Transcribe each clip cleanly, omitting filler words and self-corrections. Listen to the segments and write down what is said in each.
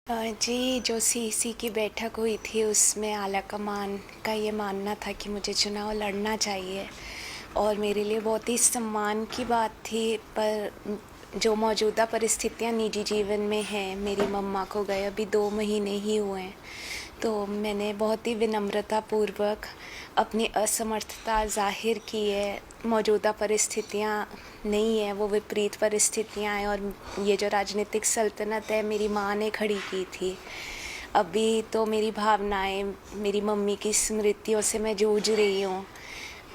जी, जो सीईसी की बैठक हुई थी उसमें आला कमान का ये मानना था कि मुझे चुनाव लड़ना चाहिए और मेरे लिए बहुत ही सम्मान की बात थी। पर जो मौजूदा परिस्थितियाँ निजी जीवन में हैं, मेरी मम्मा को गए अभी 2 महीने ही हुए हैं, तो मैंने बहुत ही विनम्रतापूर्वक अपनी असमर्थता ज़ाहिर की है। मौजूदा परिस्थितियाँ नहीं है, वो विपरीत परिस्थितियाँ हैं और ये जो राजनीतिक सल्तनत है मेरी माँ ने खड़ी की थी। अभी तो मेरी भावनाएँ, मेरी मम्मी की स्मृतियों से मैं जूझ रही हूँ,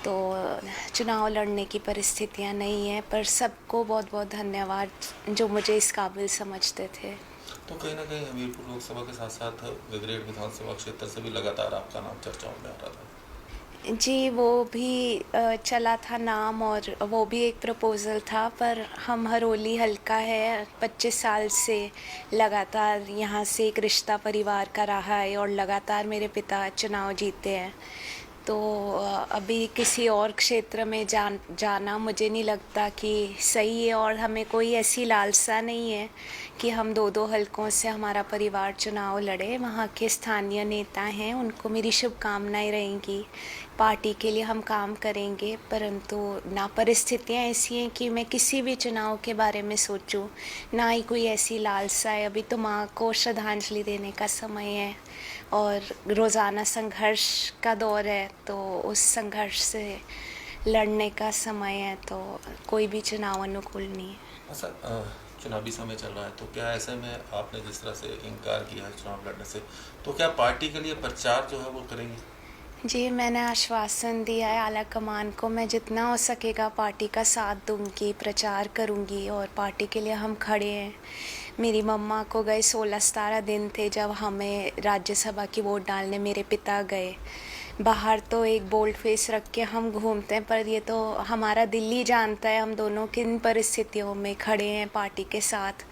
तो चुनाव लड़ने की परिस्थितियाँ नहीं हैं। पर सबको बहुत-बहुत धन्यवाद जो मुझे इस काबिल समझते थे। तो कहीं न कहीं हमीरपुर लोकसभा के साथ-साथ ब्रिगेड विधानसभा क्षेत्र से भी लगातार आपका नाम चर्चाओं में आ रहा था। जी, वो भी चला था नाम और वो भी एक प्रपोज़ल था, पर हम हरोली हल्का है, 25 साल से लगातार यहाँ से एक रिश्ता परिवार का रहा है और लगातार मेरे पिता चुनाव जीते हैं। तो अभी किसी और क्षेत्र में जाना मुझे नहीं लगता कि सही है और हमें कोई ऐसी लालसा नहीं है कि हम 2-2 हलकों से हमारा परिवार चुनाव लड़े। वहाँ के स्थानीय नेता हैं, उनको मेरी शुभकामनाएँ रहेंगी। पार्टी के लिए हम काम करेंगे, परंतु ना परिस्थितियाँ ऐसी हैं कि मैं किसी भी चुनाव के बारे में सोचूं, ना ही कोई ऐसी लालसा है। अभी तो माँ को श्रद्धांजलि देने का समय है और रोज़ाना संघर्ष का दौर है, तो उस संघर्ष से लड़ने का समय है, तो कोई भी चुनाव अनुकूल नहीं है। अच्छा, चुनावी समय चल रहा है, तो क्या ऐसे में आपने जिस तरह से इनकार किया है चुनाव लड़ने से, तो क्या पार्टी के लिए प्रचार जो है वो करेंगे? जी, मैंने आश्वासन दिया है आला कमान को, मैं जितना हो सकेगा पार्टी का साथ दूँगी, प्रचार करूँगी और पार्टी के लिए हम खड़े हैं। मेरी मम्मा को गए 16-17 दिन थे जब हमें राज्यसभा की वोट डालने मेरे पिता गए। बाहर तो एक बोल्ड फेस रख के हम घूमते हैं, पर ये तो हमारा दिल ही जानता है हम दोनों किन परिस्थितियों में खड़े हैं पार्टी के साथ।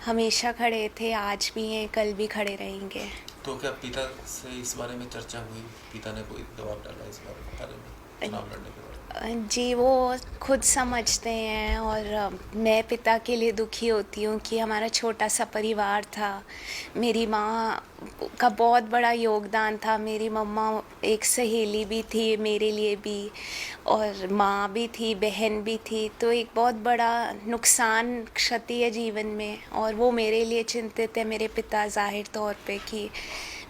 हमेशा खड़े थे, आज भी हैं, कल भी खड़े रहेंगे। तो क्या पिता से इस बारे में चर्चा हुई? पिता ने कोई दबाव डाला इस बारे में, चुनाव लड़ने के बारे में? जी, वो खुद समझते हैं और मैं पिता के लिए दुखी होती हूँ कि हमारा छोटा-सा परिवार था। मेरी माँ का बहुत बड़ा योगदान था। मेरी मम्मा एक सहेली भी थी मेरे लिए भी और माँ भी थी, बहन भी थी। तो एक बहुत बड़ा नुकसान, क्षति है जीवन में और वो मेरे लिए चिंतित है, मेरे पिता ज़ाहिर तौर पे, कि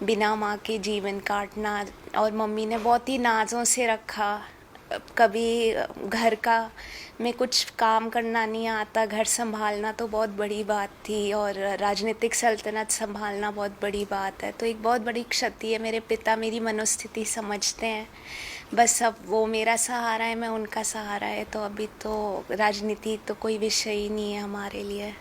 बिना माँ के जीवन काटना। और मम्मी ने बहुत ही नाज़ों से रखा। कभी घर का में कुछ काम करना नहीं आता, घर संभालना तो बहुत बड़ी बात थी और राजनीतिक सल्तनत संभालना बहुत बड़ी बात है। तो एक बहुत बड़ी क्षति है। मेरे पिता मेरी मनोस्थिति समझते हैं, बस अब वो मेरा सहारा है, मैं उनका सहारा है। तो अभी तो राजनीति तो कोई विषय ही नहीं है हमारे लिए।